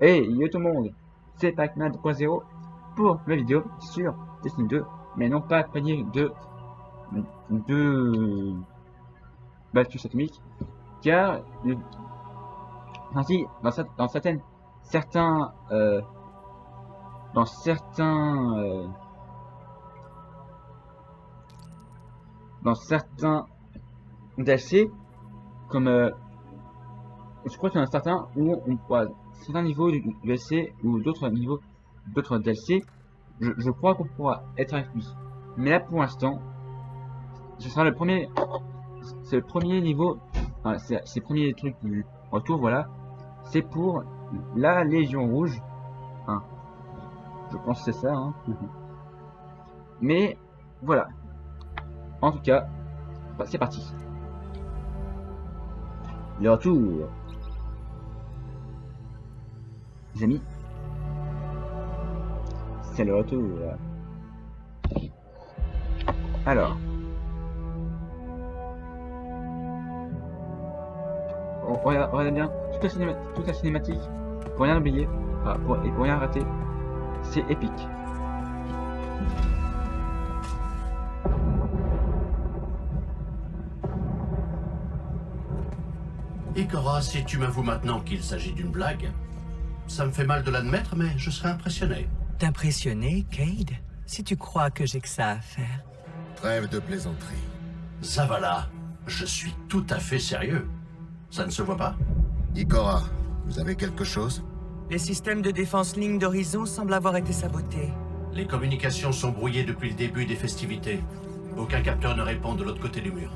Hey, yo tout le monde, c'est Pac-Man 2.0 pour ma vidéo sur Destiny 2, mais non pas accompagné de Battus atomique, car ainsi dans certaines certains dans certains dans certains DLC comme je crois qu'il y en a certains où on pourra certains niveaux du DLC ou d'autres niveaux d'autres DLC, je crois qu'on pourra être avec lui. Mais là pour l'instant, ce sera le premier, c'est le premier niveau, enfin, c'est le premier truc du retour, voilà. C'est pour la Légion Rouge, hein. Je pense que c'est ça, hein. Mais voilà. En tout cas, c'est parti. Le retour. Les amis, c'est le retour. Alors, on regarde bien toute la cinématique, pour rien oublier, pour rien rater, c'est épique. Ikora, si tu m'avoues maintenant qu'il s'agit d'une blague, ça me fait mal de l'admettre, mais je serais impressionné. T'impressionner, Cayde? Si tu crois que j'ai que ça à faire. Trêve de plaisanterie. Zavala, je suis tout à fait sérieux. Ça ne se voit pas? Ikora, vous avez quelque chose? Les systèmes de défense ligne d'horizon semblent avoir été sabotés. Les communications sont brouillées depuis le début des festivités. Aucun capteur ne répond de l'autre côté du mur.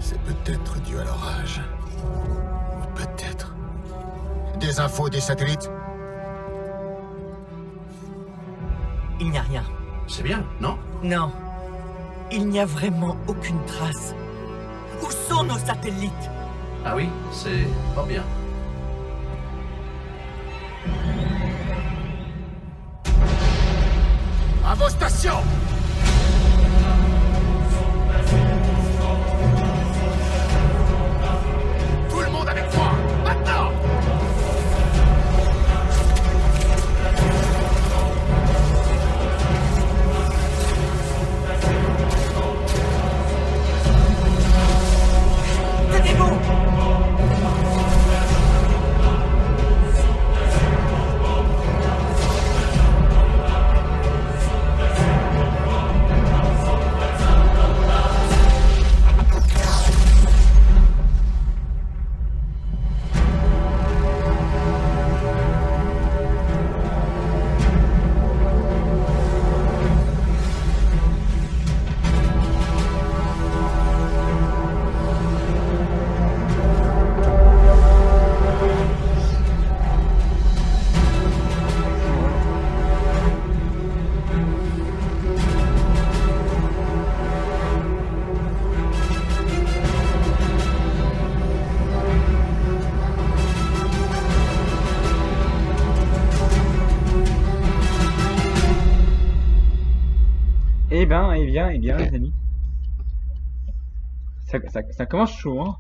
C'est peut-être dû à l'orage. Ou peut-être... Des infos des satellites? Il n'y a rien. C'est bien, non? Non. Il n'y a vraiment aucune trace. Où sont nos satellites? Ah oui, c'est pas bien. À vos stations! Tout le monde avec moi! Maintenant! Tenez-vous! Eh bien, les amis. Ça commence chaud, hein.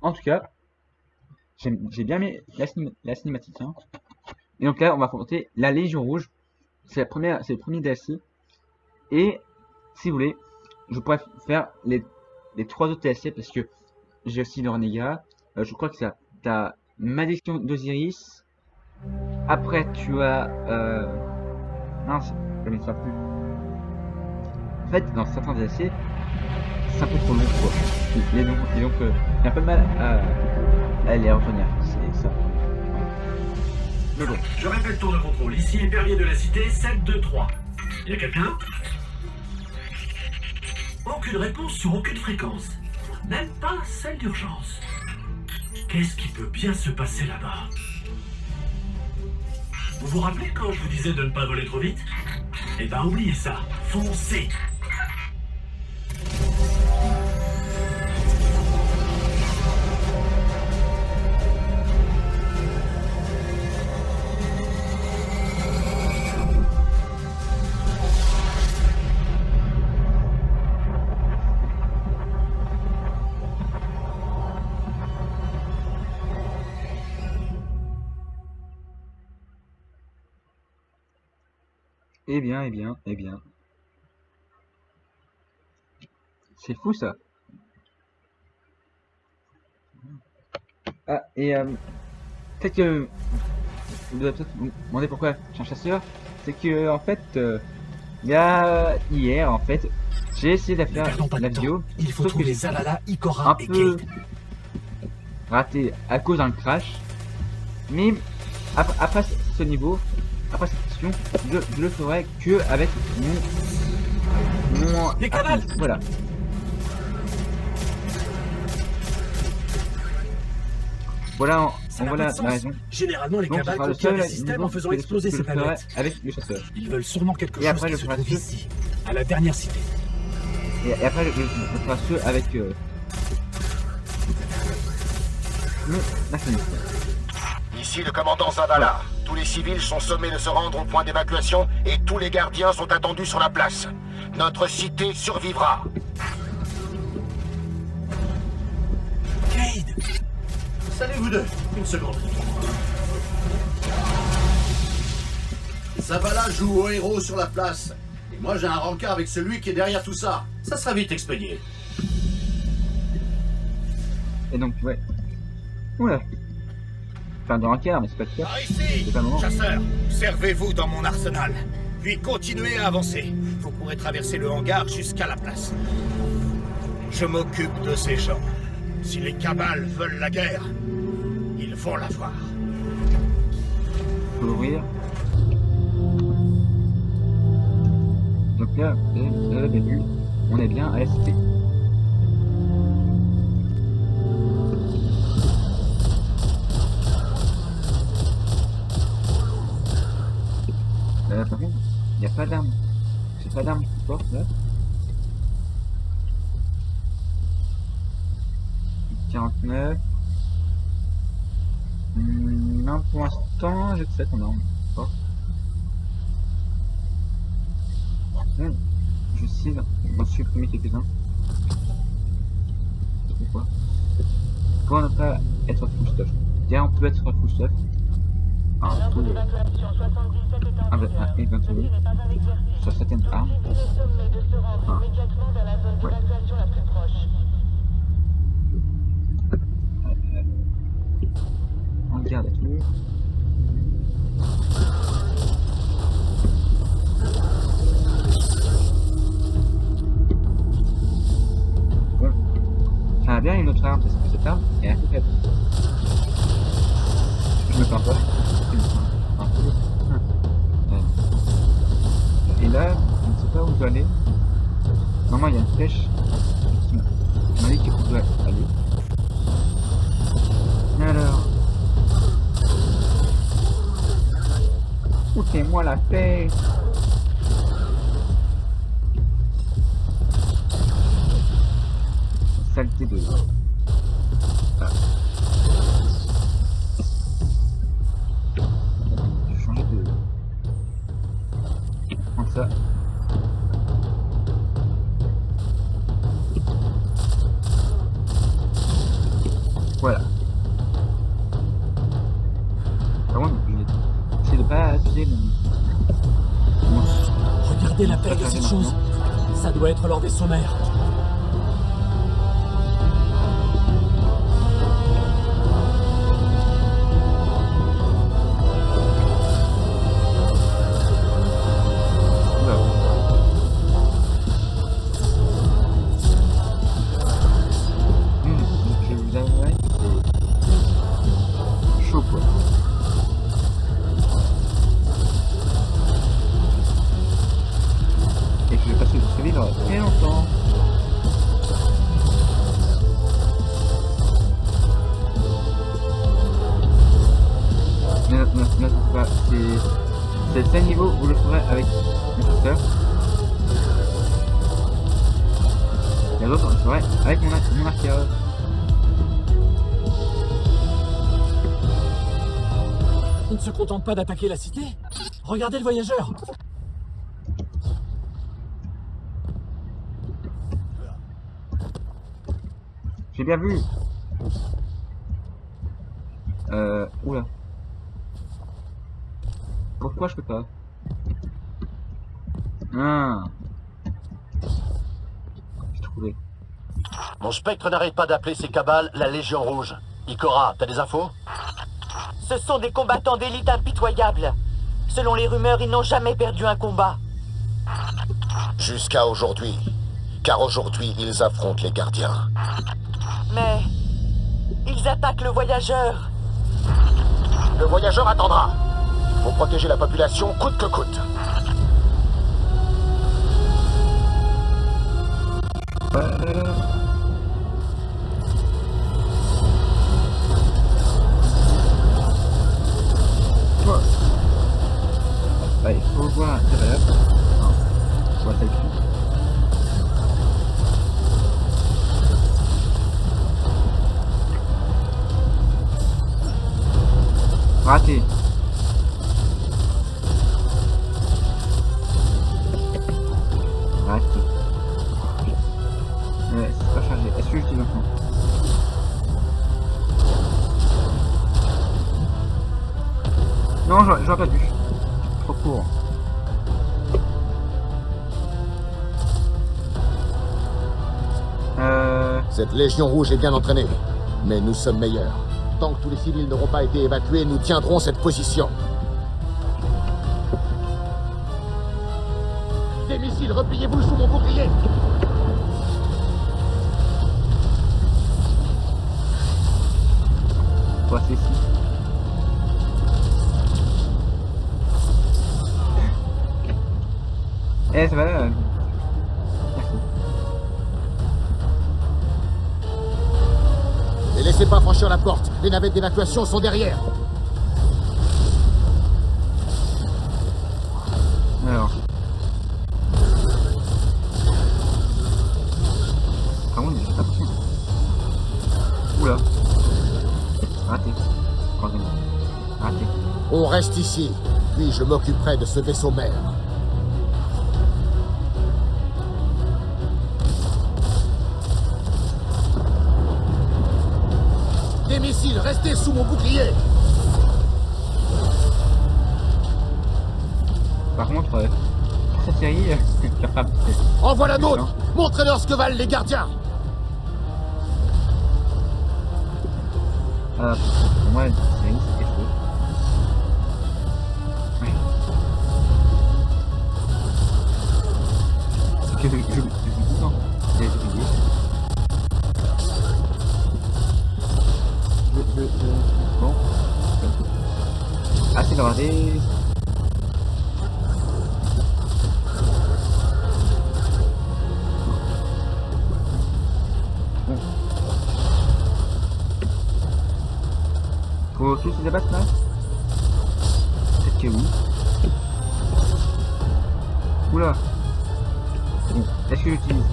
En tout cas, j'ai bien aimé la cinématique, hein. Et donc là, on va affronter la Légion Rouge. C'est le premier DLC. Et, si vous voulez, je pourrais faire les 3 autres DLC parce que j'ai aussi le Renégat. Je crois que ça, t'as Malédiction d'Osiris. Après, tu as, mince, je ne sais plus. En fait, dans certains DLC, c'est un peu trop long, quoi. Et donc, il y a un peu de mal à les retenir. C'est ça. Mais bon. Je répète tour de contrôle. Ici, Épervier de la Cité, 723. Y a quelqu'un? Aucune réponse sur aucune fréquence. Même pas celle d'urgence. Qu'est-ce qui peut bien se passer là-bas? Vous vous rappelez quand je vous disais de ne pas voler trop vite? Eh ben, oubliez ça. Foncez! Eh bien, eh bien, eh bien. C'est fou ça. Ah, et peut-être que vous devez peut-être vous demander pourquoi je suis un chasseur. C'est que en fait, il y a hier en fait, j'ai essayé de Ne faire perdons pas la de temps. vidéo, Il faut sauf que trouver j'ai Zalala, un Ikora et peu Cade. raté à cause d'un crash. Mais après ce niveau, après cette mission, je le ferai que avec mon Les cavales! voilà. Voilà, Ça n'a voilà pas de la sens. raison. Généralement, les Donc, ce cavales sera le copient seul des systèmes niveau en faisant que exploser je ces ferai planètes. avec le chasseur. Ils veulent sûrement quelque Et chose après, qui je se ferai trouve ce- ici, à la dernière cité. Et après, je ferai ce avec la famille. Ici le commandant Zavala. Tous les civils sont sommés de se rendre au point d'évacuation et tous les gardiens sont attendus sur la place. Notre cité survivra. Cade! Salut vous deux. Une seconde. Zavala joue au héros sur la place. Et moi j'ai un rencard avec celui qui est derrière tout ça. Ça sera vite expédié. Et donc, ouais. Oula. Enfin, de rancard, mais c'est pas le cas. Par ici, C'est pas le moment. chasseur, servez-vous dans mon arsenal, puis continuez à avancer. Vous pourrez traverser le hangar jusqu'à la place. Je m'occupe de ces gens. Si les cabales veulent la guerre, ils vont l'avoir. Faut l'ouvrir. Donc là, vous avez vu, on est bien à la cité. Par contre, il n'y a pas d'arme. J'ai pas d'arme qui porte là. 49. Non, pour l'instant, j'ai 7 en arme. Forte. Je sais d'en supprimer quelques-uns. Pourquoi? Pour ne pas être full stuff. D'ailleurs, on peut être full stuff. Un peu. Éventuellement. Sur certaines armes. Ah. Ouais. On garde tout. Bon. Ça va bien une autre arme parce que cette arme est un peu faible. Je me plains pas. Un peu. Et là, je ne sais pas où je dois aller. Normalement, il y a une flèche qui m'a dit qu'il pouvait aller. Alors. Foutez-moi la paix. Saleté de... Ah. Je vais changer de... Prends ça. Voilà. Par contre, je vais essayer de pas abuser mon... Regardez la taille de cette chose. Ça doit être leur vaisseau mère. Oula. Je vais vous avouer que c'est chaud quoi. Et que je vais passer de survivre très longtemps. Mais non, pas. C'est le seul niveau où je le ferai avec mon chasseur. Les autres, je le ferai avec mon archéologue. Ils ne se contentent pas d'attaquer la cité. Regardez le voyageur. J'ai bien vu. Oula. Pourquoi je peux pas? Ah. J'ai trouvé. Mon spectre n'arrête pas d'appeler ces cabales la Légion Rouge. Ikora, t'as des infos? Ce sont des combattants d'élite impitoyables. Selon les rumeurs, ils n'ont jamais perdu un combat. Jusqu'à aujourd'hui. Car aujourd'hui, ils affrontent les gardiens. Mais ils attaquent le voyageur. Le voyageur attendra. Faut protéger la population coûte que coûte. Bah, il faut voir l'intérieur. Non, je vois celle-ci. Raté. Raté. Ouais, c'est pas chargé. Est-ce que j'utilise maintenant? Non, j'aurais pas dû. Trop court. Cette Légion Rouge est bien entraînée. Mais nous sommes meilleurs. Tant que tous les civils n'auront pas été évacués, nous tiendrons cette position. Des missiles, repliez-vous sous mon bouclier. Toi, c'est ici. Eh, ça va là. Merci. Ne laissez pas franchir la porte. Les navettes d'évacuation sont derrière. Alors. Par contre, j'ai pas pris. Oula. Raté. Troisième. Raté. On reste ici. Puis je m'occuperai de ce vaisseau mère. Des missiles, restez sous mon bouclier. Par contre, cette série, la frappe. En voilà d'autres. Montrez-leur ce que valent les gardiens. Pour moi, la série, c'est quelque chose. Ouais. C'est que je tout le temps. J'ai oublié. Bon. Ah, c'est gradé. Bon. Faut tous les abattre là? Peut-être que oui. Oula. Bon, est-ce que j'utilise?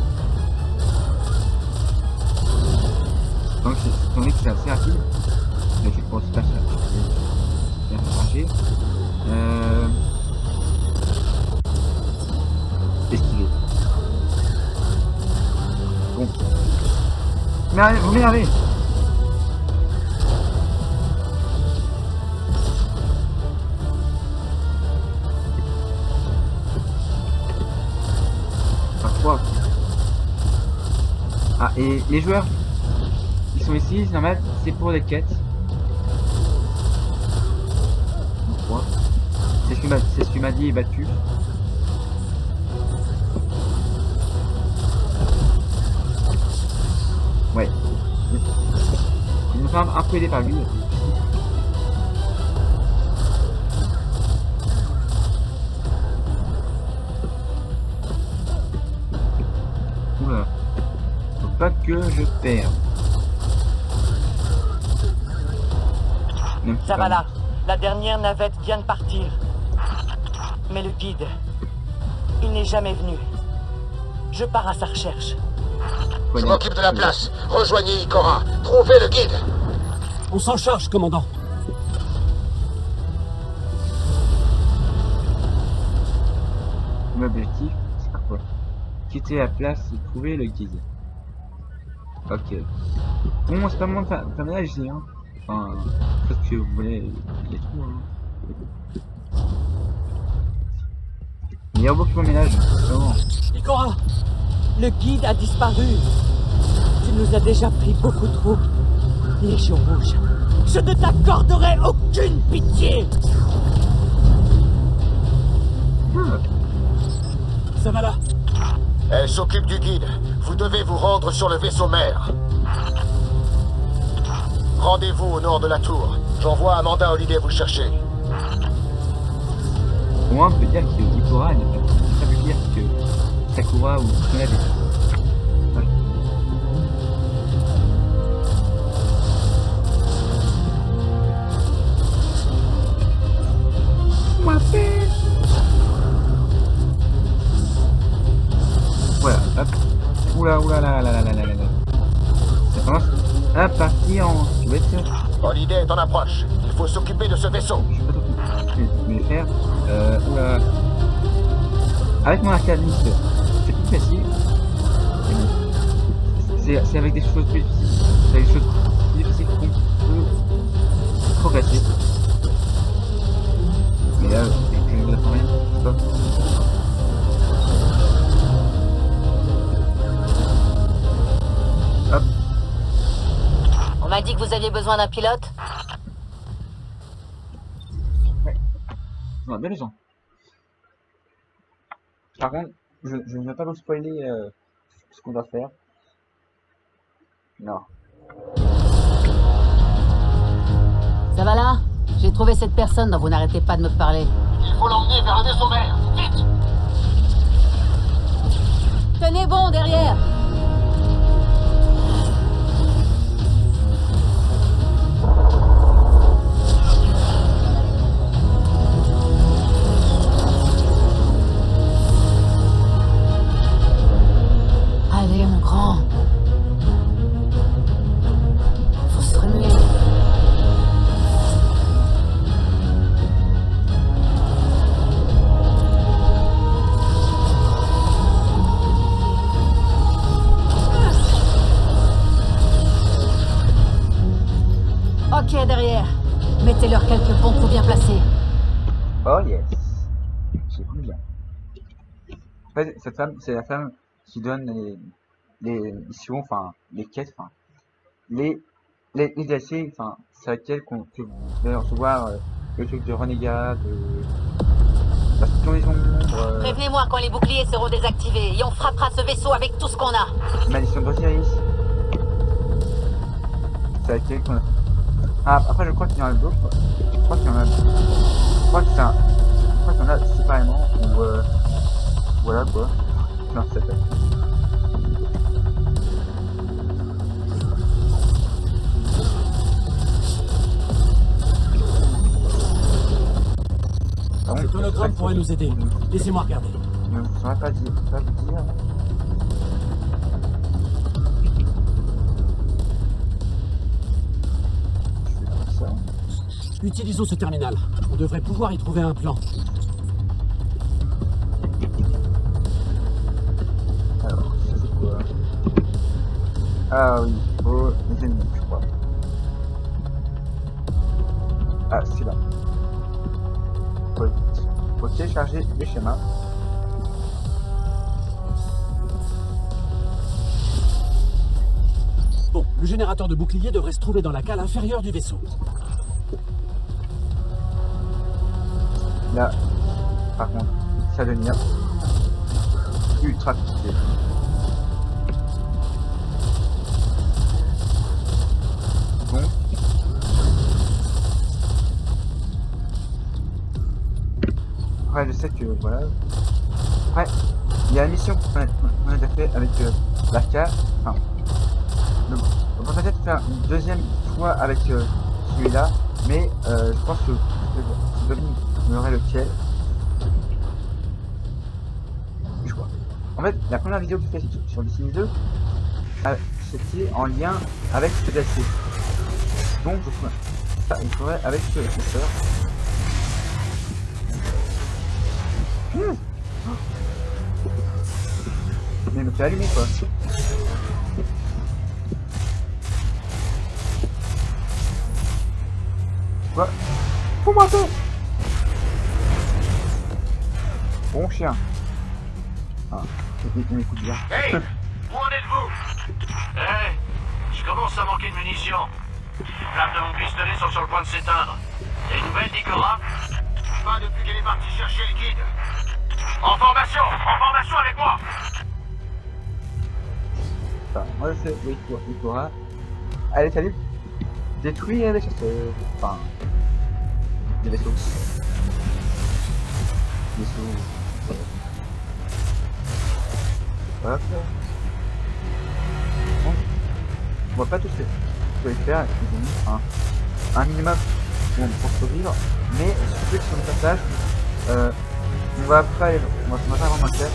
Donc c'est assez rapide. Je vais pour se passer. Bien marcher. Esquiver. Bon. Mais vous m'énervez. Parfois. Ah, et les joueurs, ils sont ici, c'est normal, c'est pour des quêtes. Pourquoi? C'est ce que m'a dit battu. Ouais. Il me semble un peu aidé par lui. Oula. Faut pas que je perde. Même si Ça pas va là. La dernière navette vient de partir. Mais le guide, il n'est jamais venu. Je pars à sa recherche. Je m'occupe de la place. Rejoignez Ikora. Trouvez le guide. On s'en charge, commandant. Mon objectif, c'est quoi? Quitter la place et trouver le guide. Ok. Bon, c'est pas mon personnage ici, hein. Enfin, faites ce que vous voulez, les trous, hein. Il y a beaucoup de ménage, justement. Ikora, le guide a disparu. Tu nous as déjà pris beaucoup trop. Légion Rouge, je ne t'accorderai aucune pitié. Ça va là. Elle s'occupe du guide. Vous devez vous rendre sur le vaisseau mère. Rendez-vous au nord de la tour. J'envoie Amanda Holliday vous chercher. Au moins, on peut dire que Ikora n'est pas plus dire que Sakura ou Tsunade. Ouais. Voilà, hop. Oula, oula, là. Ça commence à partir en suite. Holliday est en approche. Il faut s'occuper de ce vaisseau. Je sais pas trop ce que je vais faire. Oula. Avec mon arcaniste, c'est plus facile. C'est avec des choses plus difficiles. C'est avec des choses plus difficiles qu'on peut progresser. Mais là, je ne vous apprends rien. Je sais pas. Hop. On m'a dit que vous aviez besoin d'un pilote. Ouais. On a bien raison. Par contre, je ne vais pas vous spoiler ce qu'on va faire. Non. Ça va là? J'ai trouvé cette personne dont vous n'arrêtez pas de me parler. Il faut l'emmener vers un vaisseau mère. Vite! Tenez bon derrière! Allez mon grand. Faut se remuer. Ok, derrière. Mettez-leur quelques bons coups bien placés. Oh yes. C'est cool bien. En fait, cette femme, c'est la femme qui donne les missions, enfin, les quêtes, enfin, les DLC, enfin, c'est avec elle que vous allez recevoir le truc de renégat, de la tournaison d'ombre, Prévenez-moi quand les boucliers seront désactivés et on frappera ce vaisseau avec tout ce qu'on a. malédiction d'Osiris. C'est avec elle qu'on a. Ah, après, je crois qu'il y en a d'autres. Je crois qu'il y en a. Je crois qu'il y en a séparément, ou voilà quoi. Non, c'est fait. Cet hologramme pourrait nous aider. Laissez-moi regarder. Je ne saurais pas vous dire. Je vais faire ça. Utilisons ce terminal. On devrait pouvoir y trouver un plan. Alors, ça c'est quoi? Ah oui, oh, les ennemis, je crois. Ah, c'est là. Faut télécharger les schémas. Bon, le générateur de bouclier devrait se trouver dans la cale inférieure du vaisseau. Là, par contre, ça devient ultra compliqué. Bon. Après, je sais que voilà. Après, il y a la mission qu'on a déjà fait avec l'Arca. Enfin, on va peut-être faire une deuxième fois avec celui-là, mais je pense que Dolly me aurait lequel. Je crois. En fait, la première vidéo que j'ai fait sur Destiny 2, c'était en lien avec ce DLC. Donc, je ferai avec ce sœur. Mais il me fait allumer quoi. Quoi? Faut moi ça. Bon chien. Ah, on écoute bien. Hey, où en êtes-vous? Je commence à manquer de munitions. Les flammes de mon pistolet sont sur le point de s'éteindre. Des nouvelles, Nikora? Pas depuis qu'elle est partie chercher le guide. En formation avec moi. Enfin, moi je sais, oui, Ikora. Allez, salut. Détruire les chasseurs. Enfin, des vaisseaux. Hop. Bon. On va pas tous les faire, ils ont mis un minimum pour survivre, mais ceux qui sont de passage, on va pas aller, on va pas vraiment le faire.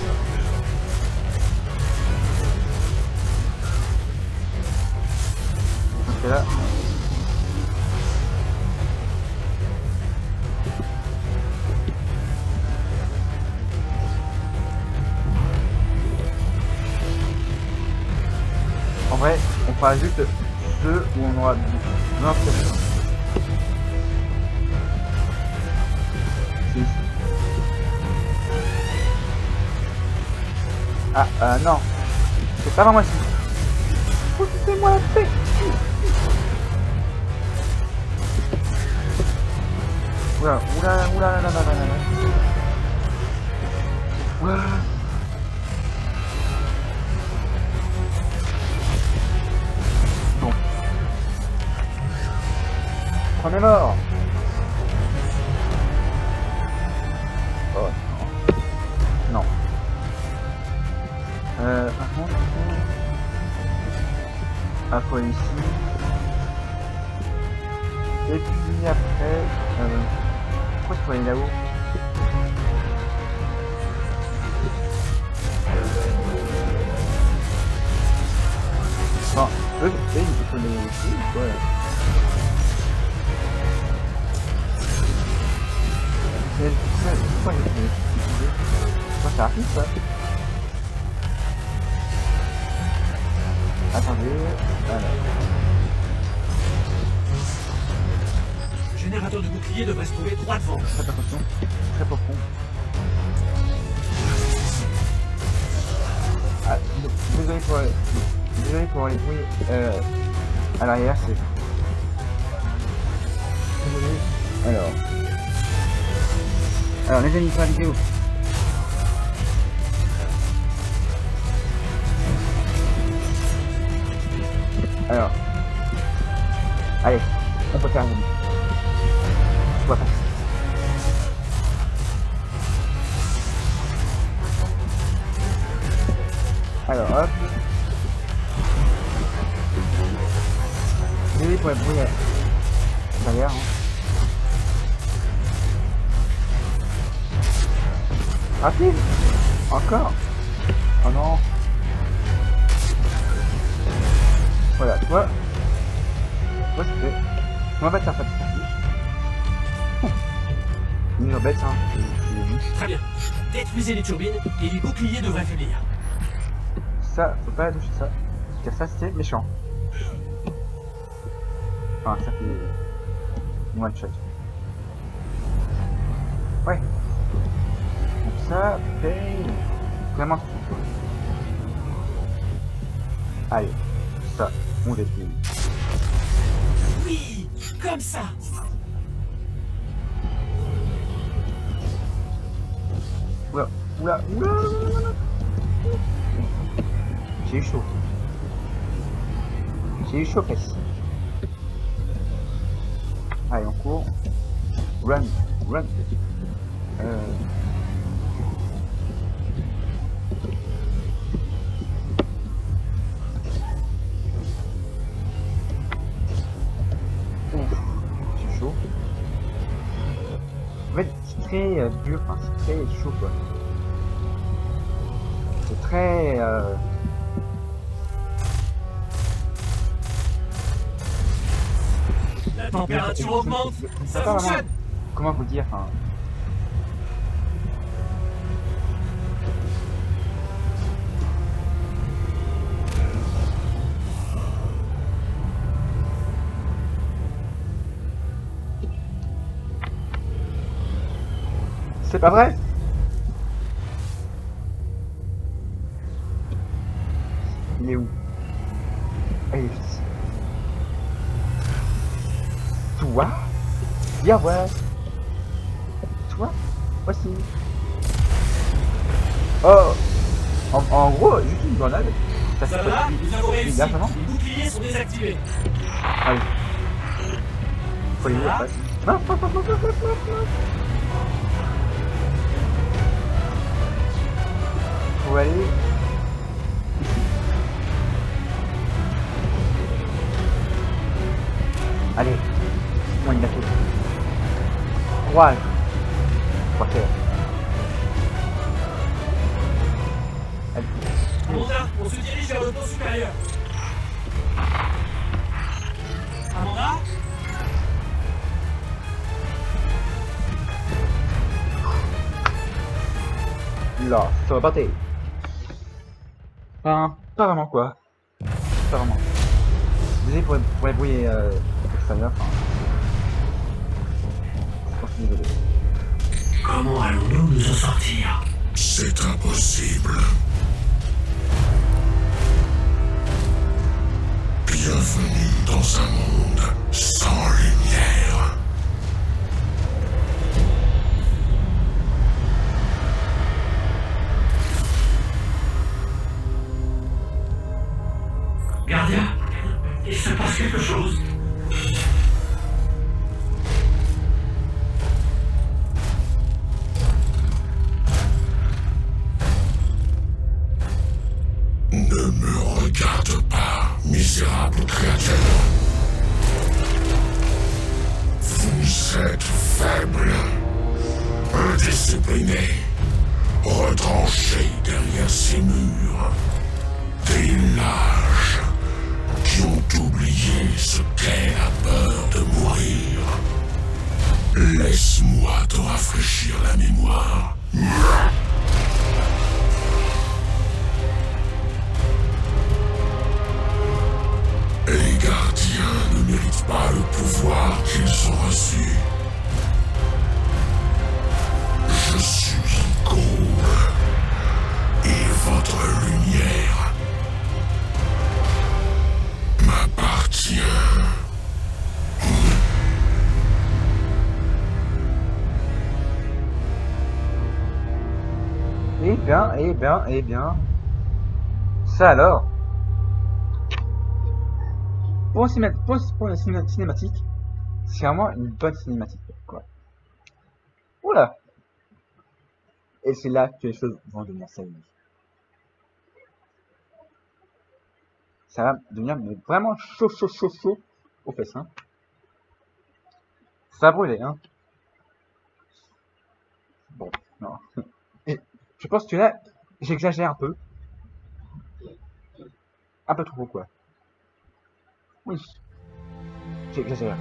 Donc là. En vrai, on fera juste ceux où on aura besoin de faire. C'est ici. Ah, non. C'est pas vraiment ici. Foutez-moi la paix. Oula, là. Oula. Bon. On est mort. Oh non. Par contre, après ici. Et puis après, pourquoi je peux aller là-haut? Enfin, eux, il faut les aussi, quoi. Mais pourquoi il faut les pourquoi ça arrive, ça? Attendez, voilà. Le générateur de bouclier devrait se trouver droit devant. Faites attention, très profond. Ah, désolé pour les bruits à l'arrière, c'est... Désolé. Alors les amis, pour la vidéo. Alors, allez, on peut faire un je vois pas. Alors hop. Désolé pour la bruit à l'arrière. Rapide. Encore. Oh non. Voilà, toi c'était... On va faire ça. Une bête, hein. Très bien. Détruisez les turbines et les boucliers devraient faiblir. Ça, faut pas toucher ça. Car ça, c'est méchant. Enfin, ça fait... one shot. Ouais. Donc ça fait... vraiment tout. Allez. Ça, on détruit. Oui, comme ça. Oula. J'ai eu chaud. Fesses. Allez, on court. Run. C'est chaud. En fait, c'est très dur, enfin, c'est très chaud, quoi. C'est très... La température augmente, ça fonctionne. Comment vous dire, enfin... C'est pas vrai? Il est où? Ah, il est juste ici. Toi? Viens voir. Toi? Voici. Oh! En gros, juste une grenade. Ça Ça va? Nous avons réussi. largement. Les boucliers sont désactivés. Allez. Faut aller où après? Non, non, non, non, non, non, non. Faut aller ici. Allez, on y va tous. Courage. On va faire. Allez. Amanda, on se dirige vers le pont supérieur. Amanda? Là, ça va partir. Enfin, pas vraiment quoi. Pas vraiment. Désolé pour les bruits extérieurs. Enfin, je suis désolé. Comment allons-nous nous en sortir? C'est impossible. Bienvenue dans un monde sans lumière. Gardien, il se passe quelque chose. Ne me regarde pas, misérable créature. Vous êtes faible, indiscipliné, retranché derrière ces murs. Des lâches qui ont oublié ce qu'est la peur de mourir. Laisse-moi te rafraîchir la mémoire. Les gardiens ne méritent pas le pouvoir qu'ils ont reçu. Je suis Gaul, et votre lumière m'appartient. Eh bien. Ça alors. Pour la cinématique, c'est vraiment une bonne cinématique, quoi. Oula! Et c'est là que les choses vont devenir sérieuses. Ça va devenir mais vraiment chaud aux fesses, hein. Ça va brûler, hein. Bon, non. Et je pense que là, j'exagère un peu. Un peu trop, quoi. Oui. J'exagère.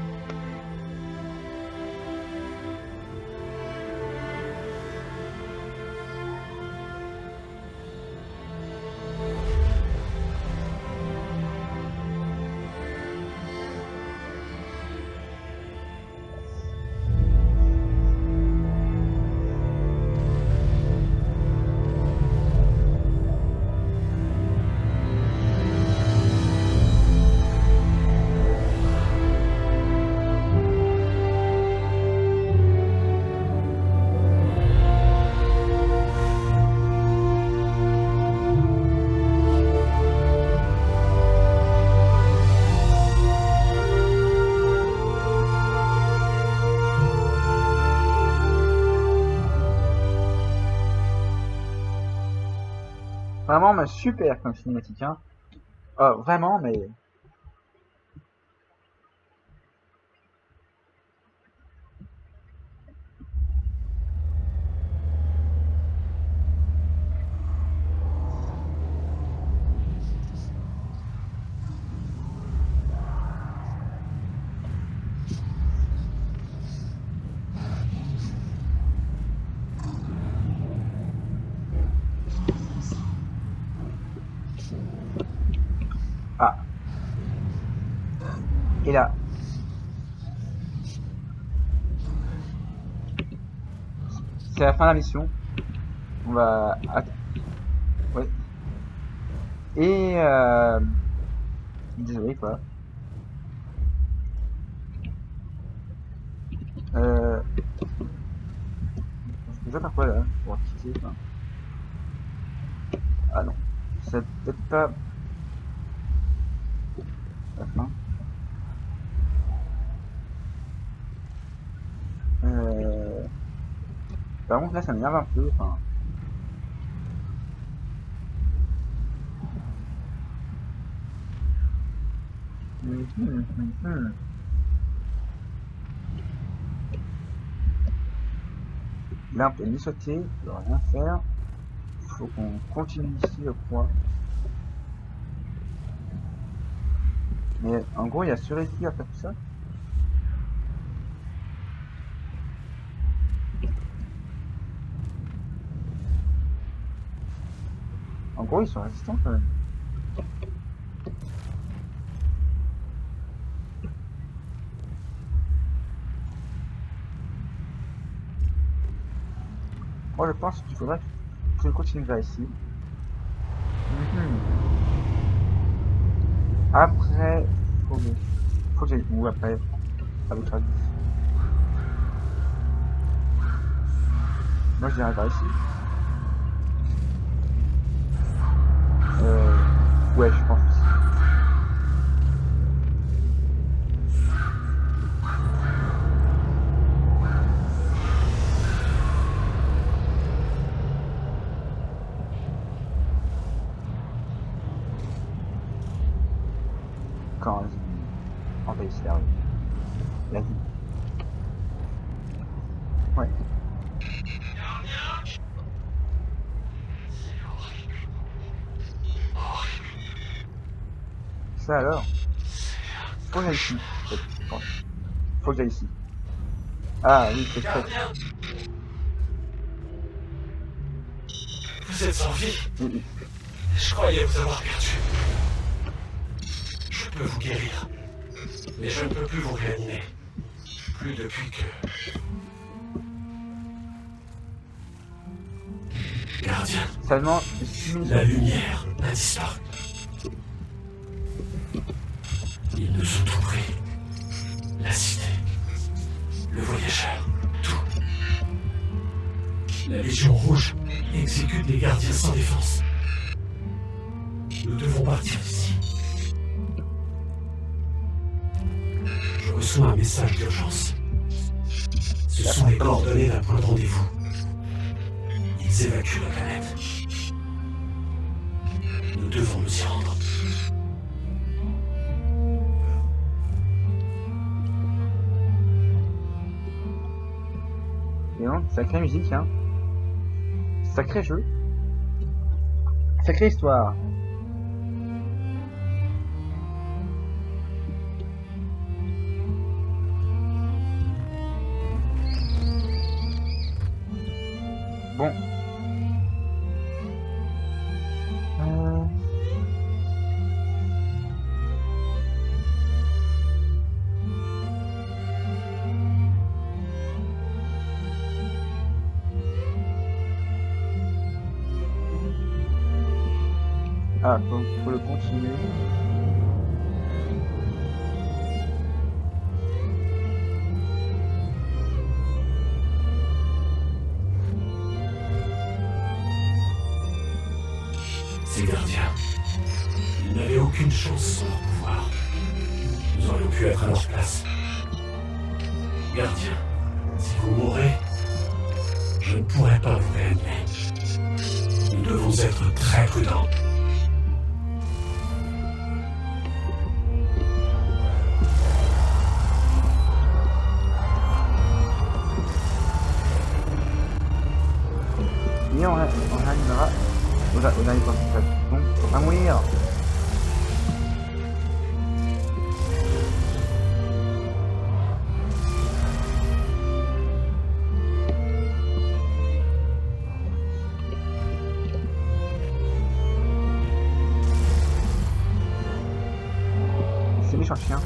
Vraiment, mais super comme cinématique, hein. Vraiment, mais... Ah. Et là. C'est la fin de la mission. On va... Oui. Et désolé quoi. Je vais faire quoi là pour quitter enfin... Ah non, c'est peut-être pas la fin. Par contre là ça m'énerve un peu. Enfin... Là on peut ni sauter, on peut rien faire. Faut qu'on continue ici je crois. Mais en gros il y a survécu après tout ça. En gros ils sont résistants quand même. Moi je pense qu'il faudrait que je continue vers ici. Après, faut que j'aille où après, à votre avis? Moi je dirais par ici. Ouais je pense aussi. Quand envahissent la vie. Ouais. Ça alors? Faut que j'aille ici. Je pense. Faut que j'aille ici. Ah oui, c'est très. Vous êtes en vie? Oui. Je croyais vous avoir perdu. Je peux vous guérir, mais je ne peux plus vous réanimer. Plus depuis que... Gardien, Seulement, la lumière a disparu. Ils nous ont tout pris. La cité, le voyageur, tout. La Légion Rouge exécute les gardiens sans défense. Nous devons partir d'ici. Je reçois un message d'urgence. Ce sont les coordonnées d'un point de rendez-vous. Ils évacuent la planète. Nous devons nous y rendre. Et non, sacrée musique, hein. Sacré jeu. Sacrée histoire. Bon. Ah, faut le continuer. Ces gardiens, ils n'avaient aucune chance sans leur pouvoir. Nous aurions pu être à leur place. Gardiens, si vous mourrez, je ne pourrai pas vous réanimer. Nous devons être très prudents. Et on arrivera au dernier point. Donc, faut pas mourir. C'est méchant chien.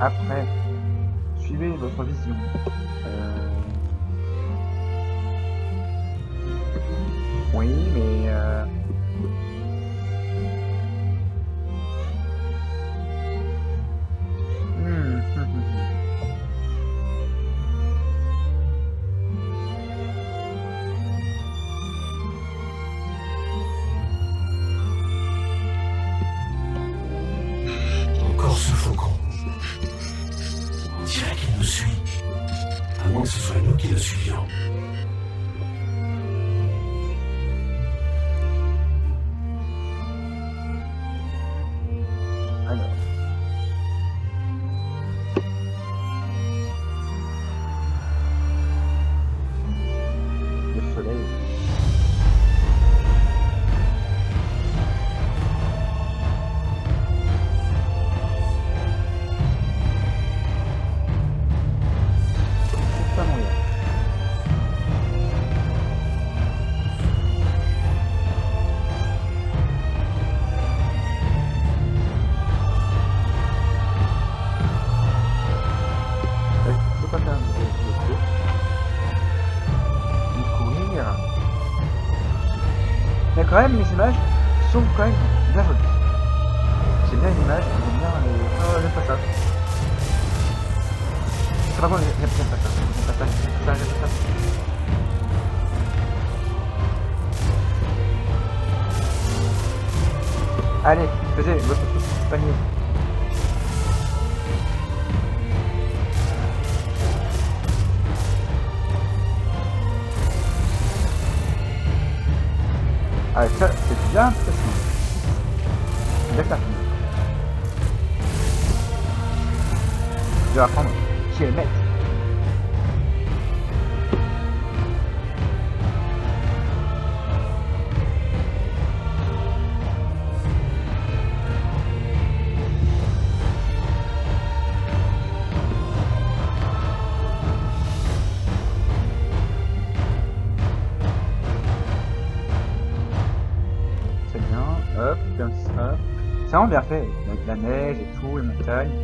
Après, Suivez votre vision. Oui, mais Encore ce faucon. On dirait qu'il nous suit. À moins que ce soit nous qui le suivions. alors. Le soleil. C'est pas moyen. Je peux pas faire le truc. Courir. Mais quand même, les images sont quand même bien jolies. C'est bien une image, j'aime bien les... Oh, j'aime pas ça. C'est vraiment, j'aime pas ça. J'aime pas ça, j'aime pas ça. Allez, faisez votre petit panier. Ah, ça, c'est bien précis. Bien parti. Je vais apprendre qui est le maître. C'est bien, hop, comme ça. C'est vraiment bien fait, avec la neige et tout, les montagnes.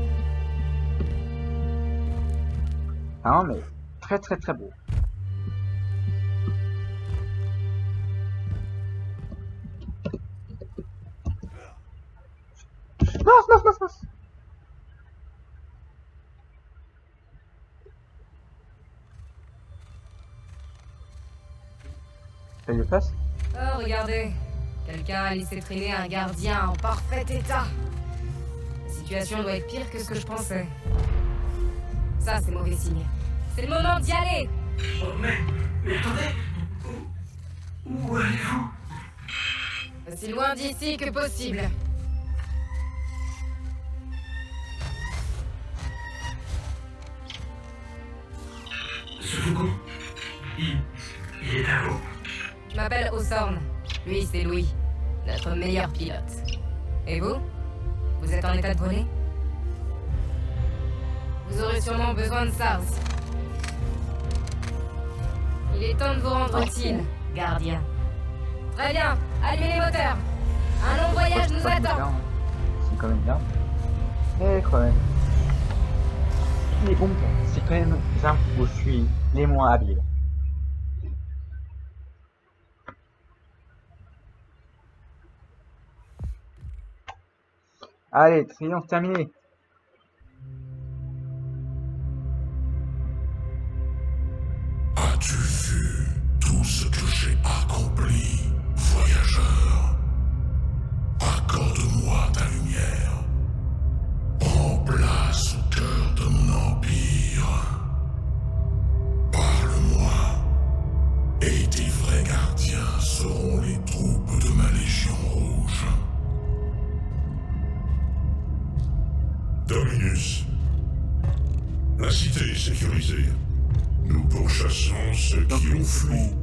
Ah, mais très très très beau. Mince. Ça y est, passe. Oh, regardez. Quelqu'un a laissé traîner un gardien en parfait état. La situation doit être pire que ce que je pensais. Ça, c'est mauvais signe. C'est le moment d'y aller. Oh, mais attendez. Où allez-vous? Aussi loin d'ici que possible. Ce faucon, il est à vous. Je m'appelle Osorn. Lui, c'est Louis, notre meilleur pilote. Et vous? Vous êtes en état de voler? Vous aurez sûrement besoin de ça aussi. Il est temps de vous rendre utile, gardien. Très bien, allumez les moteurs. Un long voyage nous attend. C'est quand même bien. Et quand même. Les bombes, c'est quand même les armes où je suis les moins habiles. Allez, triomphe terminé. As-tu vu tout ce que j'ai accompli, voyageur? Accorde-moi ta lumière. Prends place au cœur de mon empire. Parle-moi. Et tes vrais gardiens seront les troupes de ma Légion Rouge. Dominus. La cité est sécurisée. Nous pourchassons ceux qui ont fui.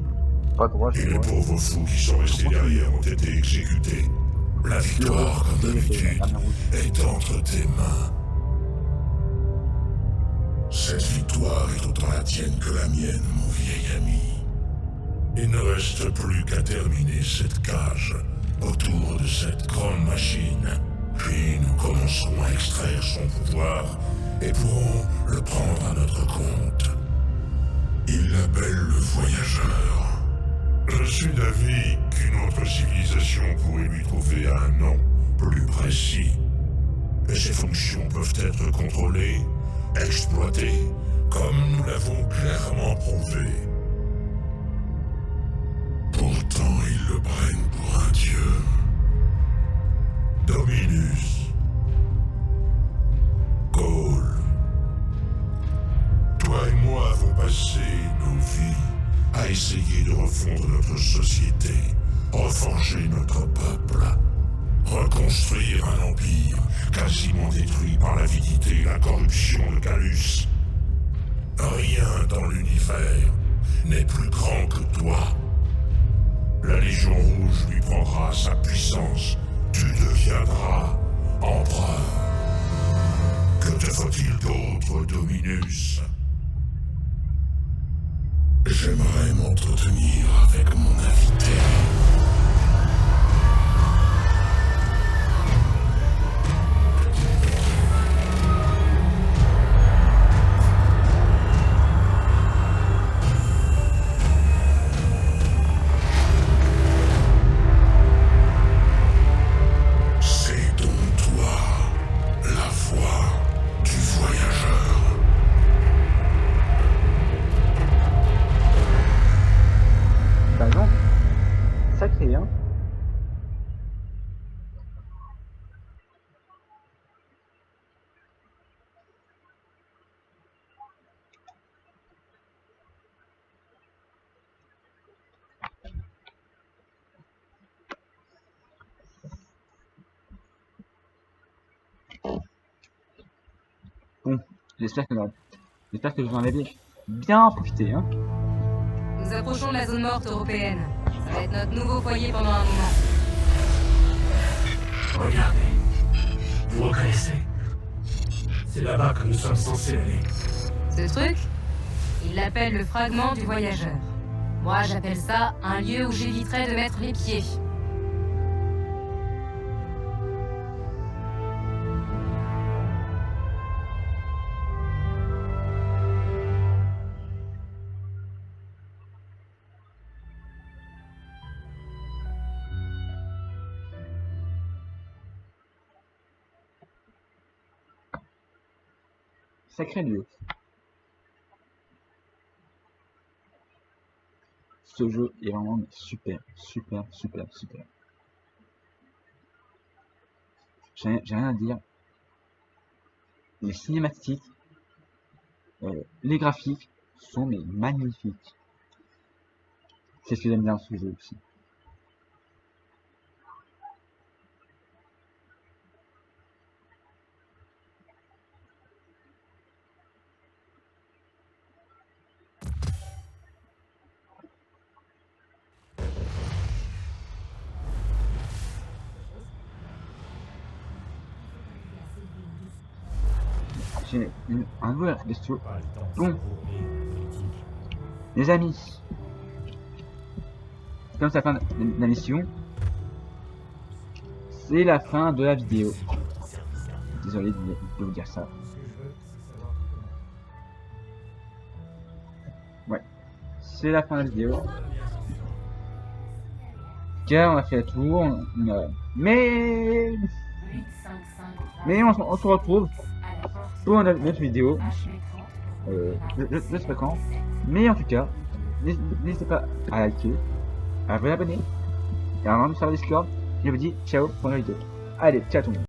Pas droit, Et les pauvres fous qui sont restés derrière ont été exécutés. La victoire, comme d'habitude, est entre tes mains. Cette victoire est autant la tienne que la mienne, mon vieil ami. Il ne reste plus qu'à terminer cette cage autour de cette grande machine. Puis nous commencerons à extraire son pouvoir et pourrons le prendre à envie qu'une autre civilisation pourrait lui trouver un nom plus précis. Et ses fonctions peuvent être contrôlées, exploitées, comme nous l'avons clairement prouvé. Pourtant, ils le prennent pour un dieu. Dominus. Cole. Toi et moi avons passé nos vies à essayer de refondre notre société, reforger notre peuple, reconstruire un empire quasiment détruit par l'avidité et la corruption de Calus. Rien dans l'univers n'est plus grand que toi. La Légion Rouge lui prendra sa puissance. Tu deviendras empereur. Que te faut-il d'autre, Dominus? J'aimerais m'entretenir avec mon invité. C'est donc toi, la voix du voyageur. Bah non. Sacré, hein. Bon, j'espère que vous en avez bien profité, hein. Nous approchons de la zone morte européenne. Ça va être notre nouveau foyer pendant un moment. Regardez. Vous reconnaissez? C'est là-bas que nous sommes censés aller. Ce truc, il l'appelle le fragment du voyageur. Moi, j'appelle ça un lieu où j'éviterais de mettre les pieds. Sacré lieu. Ce jeu est vraiment super. J'ai rien à dire. Les cinématiques, les graphiques sont mais magnifiques. C'est ce que j'aime bien dans ce jeu aussi. J'ai un nouveau bestiau. Bon, les amis, comme c'est la fin de la mission, c'est la fin de la vidéo. Désolé de vous dire ça. Ouais, c'est la fin de la vidéo. Car on a fait le tour, mais on se retrouve pour une autre vidéo. Je sais pas quand, mais en tout cas, n'hésitez pas à liker, à vous abonner et à rejoindre sur le Discord. Je vous dis ciao pour la vidéo. Allez, ciao tout le monde.